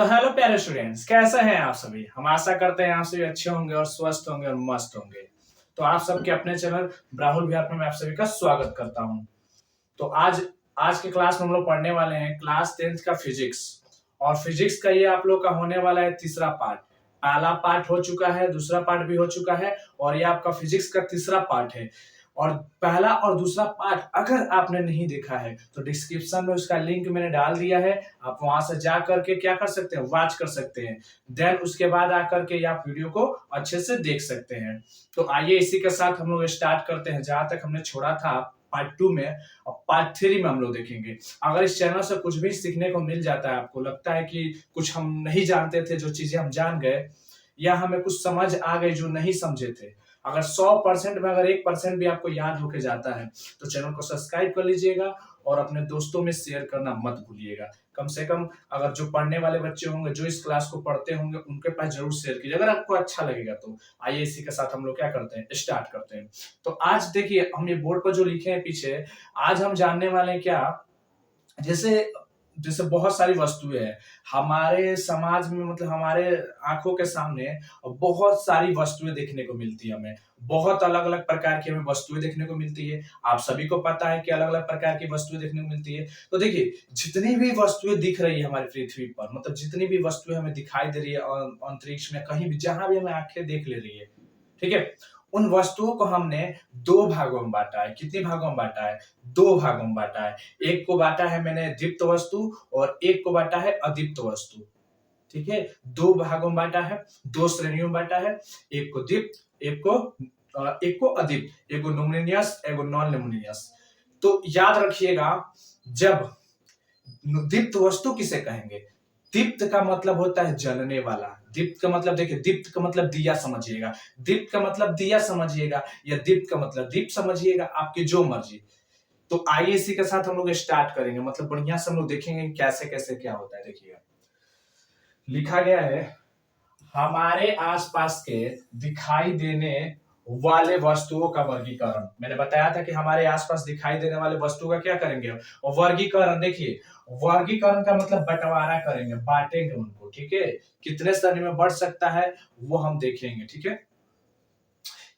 तो हेलो प्यारे स्टूडेंट्स, कैसे हैं आप सभी। हम आशा करते हैं आप सभी अच्छे होंगे और स्वस्थ होंगे और मस्त होंगे। तो आप सबके अपने चैनल राहुल बिहार में मैं आप सभी का स्वागत करता हूं। तो आज आज के क्लास में हम लोग पढ़ने वाले हैं क्लास 10th का फिजिक्स। और फिजिक्स का ये आप लोग का होने वाला है तीसरा पार्ट। पहला पार्ट हो चुका है, दूसरा पार्ट भी हो चुका है और ये आपका फिजिक्स का तीसरा पार्ट है। और पहला और दूसरा पार्ट अगर आपने नहीं देखा है तो डिस्क्रिप्शन में उसका लिंक मैंने डाल दिया है। आप वहां से जा करके क्या कर सकते हैं, वॉच कर सकते हैं। देन उसके बाद आकर के आप वीडियो को अच्छे से देख सकते हैं। तो आइए इसी के साथ हम लोग स्टार्ट करते हैं जहां तक हमने छोड़ा था पार्ट 2 में। और पार्ट 3 में हम लोग देखेंगे। अगर इस चैनल से कुछ भी सीखने को मिल जाता है, आपको लगता है कि कुछ हम नहीं जानते थे जो चीजें हम जान गए, या हमें कुछ समझ आ गई जो नहीं समझे थे, अगर 100% में अगर 1% भी आपको याद होके जाता है तो चैनल को सब्सक्राइब कर लीजिएगा और अपने दोस्तों में शेयर करना मत भूलिएगा। कम से कम अगर जो पढ़ने वाले बच्चे होंगे, जो इस क्लास को पढ़ते होंगे, उनके पास जरूर शेयर कीजिए अगर आपको अच्छा लगेगा तो। आइए इसी के साथ हम लोग क्या करते हैं, स्टार्ट करते हैं। तो आज देखिए हम ये बोर्ड पर जो लिखे हैं पीछे, आज हम जानने वाले हैं क्या, जैसे जैसे बहुत सारी वस्तुएं हैं हमारे समाज में, मतलब हमारे आंखों के सामने बहुत सारी वस्तुएं देखने को मिलती है। हमें बहुत अलग अलग प्रकार की हमें वस्तुएं देखने को मिलती है। आप सभी को पता है कि अलग अलग प्रकार की वस्तुएं देखने को मिलती है। तो देखिए जितनी भी वस्तुएं दिख रही है हमारी पृथ्वी पर, मतलब जितनी भी वस्तुएं हमें दिखाई दे रही है अंतरिक्ष में, कहीं भी जहां भी हमें आंखें देख ले रही है, ठीक है, उन वस्तुओं को हमने दो भागों में बांटा है। कितने भागों में बांटा है? दो भागों में बांटा है। एक को बांटा है मैंने दीप्त वस्तु और एक को बांटा है अदीप्त वस्तु। ठीक है, दो भागों में बांटा है, दो श्रेणियों में बांटा है। एक को दीप्त, एक को अदीप्त, एक को लुमिनियस, एक को नॉन लुमिनियस। तो याद रखिएगा, जब दीप्त वस्तु किसे कहेंगे? दीप्त का मतलब होता है जलने वाला। दीप्त का मतलब देखिए, दीप्त का मतलब दिया समझिएगा, दीप्त का मतलब दिया समझिएगा, या दीप्त का मतलब दीप समझिएगा, आपकी जो मर्जी। तो आइए इसी के साथ हम लोग स्टार्ट करेंगे, मतलब बढ़िया से हम लोग देखेंगे कैसे कैसे क्या होता है। देखिएगा लिखा गया है, हमारे आसपास के दिखाई देने वाले वस्तुओं का वर्गीकरण। मैंने बताया था कि हमारे आसपास दिखाई देने वाले वस्तुओं का क्या करेंगे, और वर्गीकरण। देखिए वर्गीकरण का मतलब बंटवारा करेंगे, बांटेंगे उनको। ठीक है, कितने श्रेणी में बढ़ सकता है वो हम देखेंगे। ठीक है,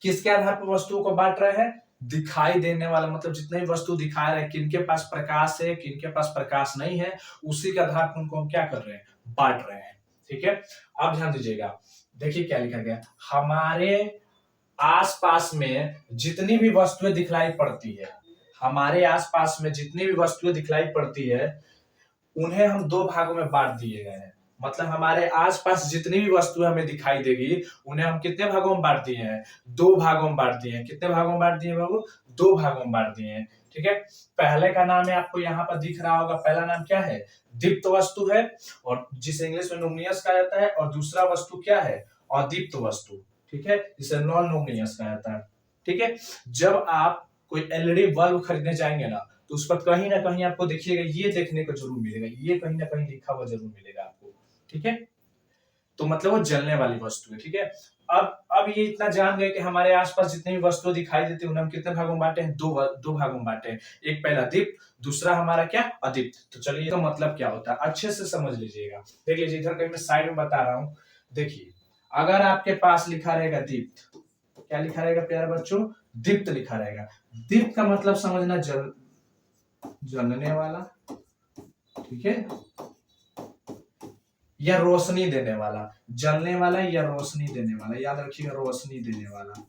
किसके आधार पर वस्तुओं को बांट रहे हैं? दिखाई देने वाला, मतलब जितने भी वस्तु दिखा रहे हैं, किनके पास प्रकाश है, किनके पास प्रकाश नहीं है, उसी के आधार पर उनको हम क्या कर रहे हैं, बांट रहे हैं। ठीक है, अब ध्यान दीजिएगा, देखिए क्या लिखा गया, हमारे आसपास में जितनी भी वस्तुएं दिखलाई पड़ती है, हमारे आसपास में जितनी भी वस्तुएं दिखलाई पड़ती है, उन्हें हम दो भागों में बांट दिए गए हैं। मतलब हमारे आसपास जितनी भी वस्तुएं हमें दिखाई देगी, उन्हें हम कितने भागों में बांट दिए हैं? दो भागों में बांट दिए हैं। कितने भागों में बांट दिए हैं बाबू? दो भागों में बांट दिए हैं। ठीक है, पहले का नाम है, आपको यहाँ पर दिख रहा होगा, पहला नाम क्या है? दीप्त वस्तु है, और जिसे इंग्लिश में लुमिनियस कहा जाता है। और दूसरा वस्तु क्या है? अदीप्त वस्तु। ठीक है, जिसे नॉन लुमिनियस कहा जाता है। ठीक है, जब आप कोई एलईडी बल्ब खरीदने जाएंगे ना, तो उस पर कहीं ना कहीं आपको देखिएगा, ये देखने को जरूर मिलेगा, ये कहीं ना कहीं लिखा हुआ जरूर मिलेगा आपको। ठीक है, तो मतलब वो जलने वाली वस्तु है। ठीक है, अब ये इतना जान गए कि हमारे आसपास जितनी भी वस्तुएं दिखाई देती है, उन्हें हम कितने भागों में बांटे हैं? दो भागों में बांटे हैं। एक पहला दीप्त, दूसरा हमारा क्या? अदीप्त। तो चलिए, तो मतलब क्या होता है अच्छे से समझ लीजिएगा। देख लीजिए, इधर कहीं मैं साइड में बता रहा हूँ। देखिए, अगर आपके पास लिखा रहेगा दीप्त, क्या लिखा रहेगा प्यारे बच्चों? दीप्त लिखा रहेगा। दीप्त का मतलब समझना, जलने वाला। ठीक है, या रोशनी देने वाला। जलने वाला या रोशनी देने वाला, याद रखिएगा, रोशनी देने वाला।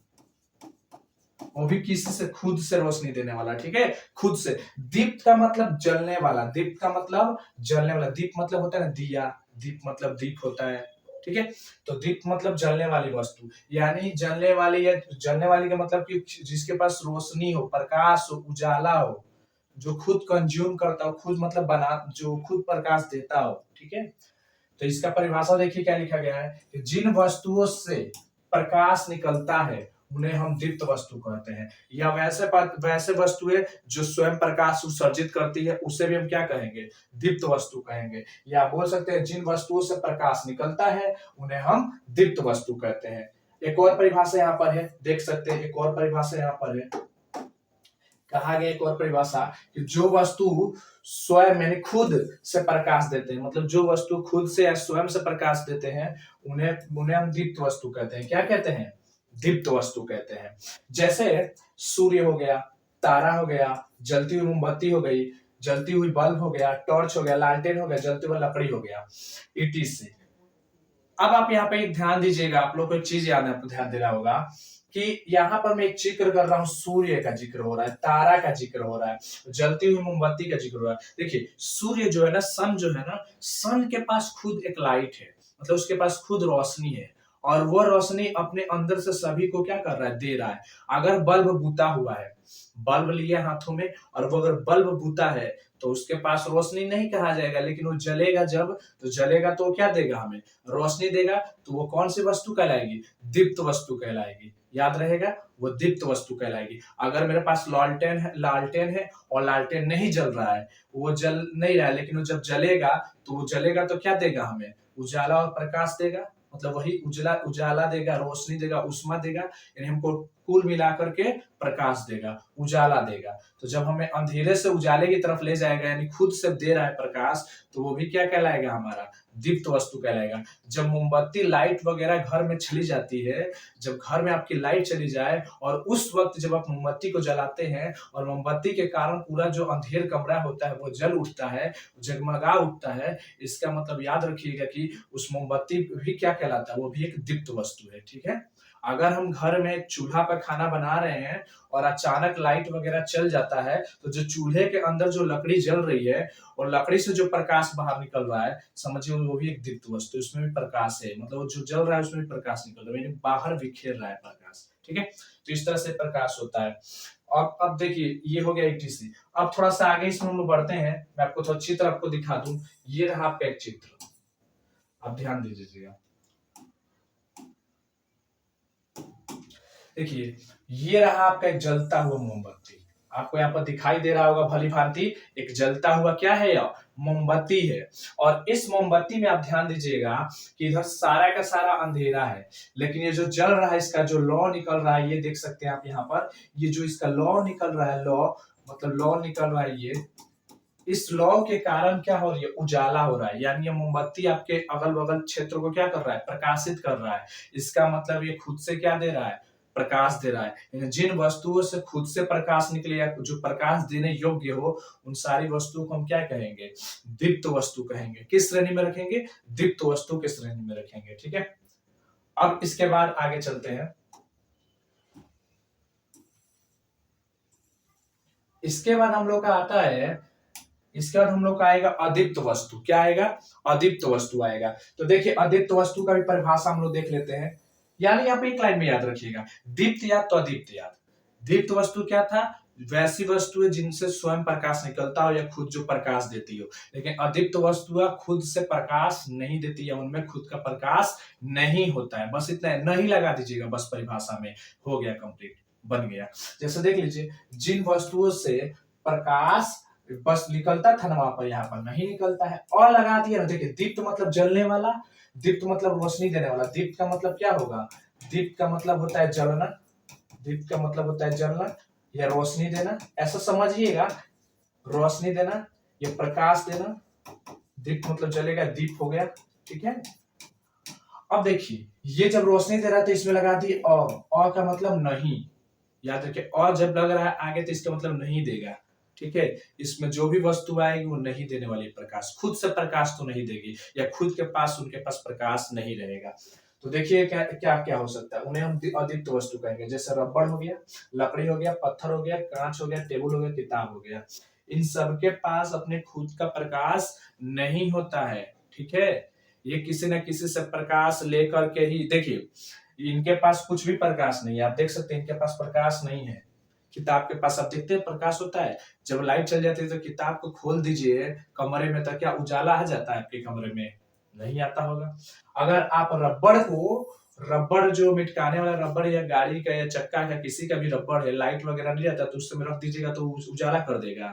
वो भी किसी से, खुद से रोशनी देने वाला। ठीक है, खुद से। दीप्त का मतलब जलने वाला, दीप्त का मतलब जलने वाला। दीप मतलब होता है ना दिया, दीप मतलब दीप होता है। ठीक है, तो दीप मतलब जलने वाली वस्तु, यानी जलने वाली, या जलने वाली का मतलब कि जिसके पास रोशनी हो, प्रकाश हो, उजाला हो, जो खुद कंज्यूम करता हो, खुद मतलब बना, जो खुद प्रकाश देता हो। ठीक है, तो इसका परिभाषा देखिए क्या लिखा गया है कि जिन वस्तुओं से प्रकाश निकलता है उन्हें हम दीप्त वस्तु कहते हैं। या वैसे वस्तुएं जो स्वयं प्रकाश उत्सर्जित करती है, उसे भी हम क्या कहेंगे? दीप्त वस्तु कहेंगे। या बोल सकते हैं जिन वस्तुओं से प्रकाश निकलता है उन्हें हम दीप्त वस्तु कहते हैं। एक और परिभाषा यहाँ पर है, देख सकते हैं, एक और परिभाषा यहाँ पर है, कहा गया एक और परिभाषा कि जो वस्तु स्वयं यानी खुद से प्रकाश देते हैं, मतलब जो वस्तु खुद से या स्वयं से प्रकाश देते हैं, उन्हें उन्हें हम दीप्त वस्तु कहते हैं। क्या कहते हैं? दीप्त वस्तु कहते हैं। जैसे सूर्य हो गया, तारा हो गया, जलती हुई मोमबत्ती हो गई, जलती हुई बल्ब हो गया, टॉर्च हो गया, लालटेन हो गया, जलती हुई लकड़ी हो गया, etc। अब आप यहाँ पे एक ध्यान दीजिएगा, आप लोग को एक चीज याद है, आपको ध्यान देना होगा कि यहाँ पर मैं एक जिक्र कर रहा हूँ, सूर्य का जिक्र हो रहा है, तारा का जिक्र हो रहा है, जलती हुई मोमबत्ती का जिक्र हो रहा है। देखिए सूर्य जो है ना, सन जो है ना, सन के पास खुद एक लाइट है, मतलब उसके पास खुद रोशनी है, और वो रोशनी अपने अंदर से सभी को क्या कर रहा है? दे रहा है। अगर बल्ब बुता हुआ है, बल्ब लिया हाथों में, और वो अगर बल्ब बुता है तो उसके पास रोशनी नहीं कहा जाएगा, लेकिन वो जलेगा जब, तो जलेगा तो क्या देगा? हमें रोशनी देगा। तो वो कौन सी वस्तु कहलाएगी? दीप्त वस्तु कहलाएगी। याद रहेगा, वो दीप्त वस्तु कहलाएगी। अगर मेरे पास लालटेन है और लालटेन नहीं जल रहा है, वो जल नहीं रहा है, लेकिन वो जब जलेगा तो वो जलेगा तो क्या देगा? हमें उजाला और प्रकाश देगा, मतलब वही उजाला देगा, रोशनी देगा, उष्मा देगा, यानी हमको कुल मिलाकर के प्रकाश देगा, उजाला देगा। तो जब हमें अंधेरे से उजाले की तरफ ले जाएगा, यानी खुद से दे रहा है प्रकाश, तो वो भी क्या कहलाएगा? हमारा दीप्त वस्तु कहलाएगा। जब मोमबत्ती लाइट वगैरह घर में चली जाती है, जब घर में आपकी लाइट चली जाए और उस वक्त जब आप मोमबत्ती को जलाते हैं और मोमबत्ती के कारण पूरा जो अंधेर कमरा होता है वो जल उठता है, जगमगा उठता है, इसका मतलब याद रखिएगा कि उस मोमबत्ती भी क्या कहलाता है? वो भी एक दीप्त वस्तु है। ठीक है। अगर हम घर में चूल्हा पर खाना बना रहे हैं और अचानक लाइट वगैरह चल जाता है, तो जो चूल्हे के अंदर जो लकड़ी जल रही है और लकड़ी से जो प्रकाश बाहर निकल रहा है, समझिए वो भी एक दीप्त वस्तु, उसमें भी प्रकाश है, मतलब वो जो जल रहा है उसमें भी प्रकाश निकल रहा है, यानी बाहर बिखेर रहा है प्रकाश। ठीक है। तो इस तरह से प्रकाश होता है। अब देखिए ये हो गया ETC। अब थोड़ा सा आगे इसमें हम लोग बढ़ते हैं, मैं आपको थोड़ा चित्र आपको दिखा दूं। ये रहा आपका एक चित्र, आप ध्यान दीजिएगा। देखिए ये रहा आपका एक जलता हुआ मोमबत्ती, आपको यहाँ पर दिखाई दे रहा होगा भली भांति, एक जलता हुआ क्या है? यह मोमबत्ती है। और इस मोमबत्ती में आप ध्यान दीजिएगा कि इधर सारा का सारा अंधेरा है, लेकिन ये जो जल रहा है, इसका जो लौ निकल रहा है, ये देख सकते हैं आप यहाँ पर, ये जो इसका लौ निकल रहा है, लौ मतलब लौ निकल रहा है, ये इस लौ के कारण क्या हो रही है? उजाला हो रहा है, यानी ये मोमबत्ती आपके अगल बगल क्षेत्र को क्या कर रहा है? प्रकाशित कर रहा है। इसका मतलब ये खुद से क्या दे रहा है? प्रकाश दे रहा है। जिन वस्तुओं से खुद से प्रकाश निकले या जो प्रकाश देने योग्य हो, उन सारी वस्तुओं को हम क्या कहेंगे? दीप्त वस्तु कहेंगे। किस श्रेणी में रखेंगे? दीप्त वस्तु की श्रेणी में रखेंगे। ठीक है। अब इसके बाद आगे चलते हैं। इसके बाद हम लोग का आता है, इसके बाद हम लोग का आएगा अदीप्त वस्तु। क्या आएगा? अदीप्त वस्तु आएगा। तो देखिए अदीप्त वस्तु का भी परिभाषा हम लोग देख लेते हैं, यानी आप एक लाइन में याद रखिएगा, दीप्त याद तो अदीप्त याद। दीप्त वस्तु क्या था? वैसी वस्तु है जिनसे स्वयं प्रकाश निकलता हो या खुद जो प्रकाश देती हो। लेकिन अदीप्त वस्तुएं खुद से प्रकाश नहीं देती है, उनमें खुद का प्रकाश नहीं होता है। बस इतना नहीं लगा दीजिएगा, बस परिभाषा में हो गया, कंप्लीट बन गया। जैसे देख लीजिए, जिन वस्तुओं से प्रकाश बस निकलता था ना, वहां पर यहाँ पर नहीं निकलता है, और लगा दिया ना। देखिए दीप्त मतलब जलने वाला, दीप्त मतलब रोशनी देने वाला। दीप्त का मतलब क्या होगा? दीप्त का मतलब होता है जलना, दीप्त का मतलब होता है जलना या रोशनी देना, ऐसा समझिएगा। रोशनी देना या प्रकाश देना, दीप्त मतलब जलेगा, दीप हो गया। ठीक है। अब देखिए ये जब रोशनी दे रहा है तो इसमें लगा दिए अ का मतलब नहीं, याद रखिए, और जब लग रहा है आगे तो इसका मतलब नहीं देगा। ठीक है। इसमें जो भी वस्तु आएगी वो नहीं देने वाली प्रकाश, खुद से प्रकाश तो नहीं देगी, या खुद के पास उनके पास प्रकाश नहीं रहेगा। तो देखिए क्या क्या क्या हो सकता है, उन्हें हम अदीप्त वस्तु कहेंगे। जैसे रबड़ हो गया, लकड़ी हो गया, पत्थर हो गया, कांच हो गया, टेबल हो गया, किताब हो गया, इन सब के पास अपने खुद का प्रकाश नहीं होता है। ठीक है। ये किसी न किसी से प्रकाश लेकर के ही, देखिए इनके पास कुछ भी प्रकाश नहीं है, आप देख सकते हैं इनके पास प्रकाश नहीं है। किताब के पास आप देखते हैं प्रकाश होता है, जब लाइट चल जाती है तो किताब को खोल दीजिए कमरे में, तो क्या उजाला आ जाता है आपके कमरे में? नहीं आता होगा। अगर आप रबड़ जो मिटकाने वाला रबड़ या गाड़ी का या चक्का का किसी का भी रबड़ है, लाइट वगैरह नहीं रहता, तो उससे रख दीजिएगा तो उजाला कर देगा,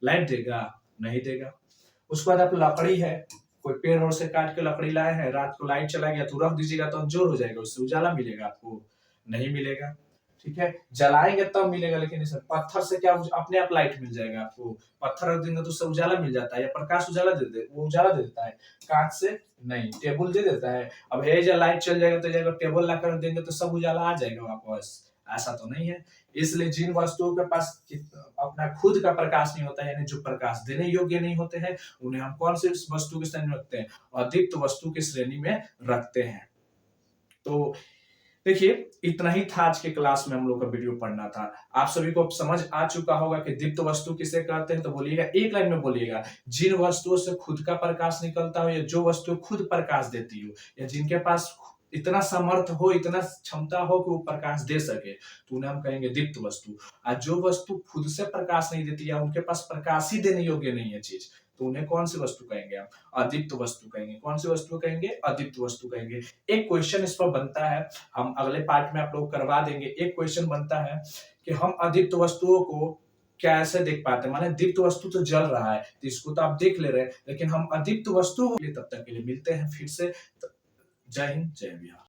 लाइट देगा? नहीं देगा। उसके बाद आप लकड़ी है, कोई पेड़ और से काट के लकड़ी लाए हैं, रात को लाइट चला गया तो रख दीजिएगा तो अंजोर हो जाएगा, उससे उजाला मिलेगा आपको? नहीं मिलेगा। ठीक है, जलाएंगे तब मिलेगा, लेकिन इस पत्थर से क्या अपने आप लाइट मिल जाएगा आपको। पत्थर रख देंगे तो उससे उजाला मिल जाता है, या प्रकाश उजाला वो उजाला दे देता है, कांच से नहीं। टेबल दे देता है, अब है जो लाइट चल जाएगा तो जाएगा, टेबल ला कर देंगे तो सब उजाला आ जाएगा वापस, ऐसा तो नहीं है। इसलिए जिन वस्तुओं के पास अपना खुद का प्रकाश नहीं होता है, यानी जो प्रकाश देने योग्य नहीं होते हैं, उन्हें हम कौन से वस्तु की श्रेणी में रखते हैं? अदीप्त वस्तु की श्रेणी में रखते हैं। तो देखिए, इतना ही था आज के क्लास में हम लोग का वीडियो पढ़ना था। आप सभी को अब समझ आ चुका होगा कि दीप्त वस्तु किसे कहते हैं। तो बोलिएगा, एक लाइन में बोलिएगा, जिन वस्तुओं से खुद का प्रकाश निकलता हो, या जो वस्तु खुद प्रकाश देती हो, या जिनके पास इतना समर्थ हो, इतना क्षमता हो कि वो प्रकाश दे सके, तो उन्हें हम कहेंगे दीप्त वस्तु। और जो वस्तु खुद से प्रकाश नहीं देती, या उनके पास प्रकाश ही देने योग्य नहीं है चीज, तो उन्हें कौन सी वस्तु कहेंगे? हम अदीप्त वस्तु कहेंगे। कौन सी वस्तु कहेंगे? अदीप्त वस्तु कहेंगे। एक क्वेश्चन इस पर बनता है, हम अगले पार्ट में आप लोग करवा देंगे। एक क्वेश्चन बनता है कि हम अदीप्त वस्तुओं को कैसे देख पाते हैं? माने दीप्त वस्तु तो जल रहा है, तो इसको तो आप देख ले रहे हैं, लेकिन हम अदीप्त वस्तु को, तब तक के लिए मिलते हैं फिर से। जय हिंद, जय बिहार।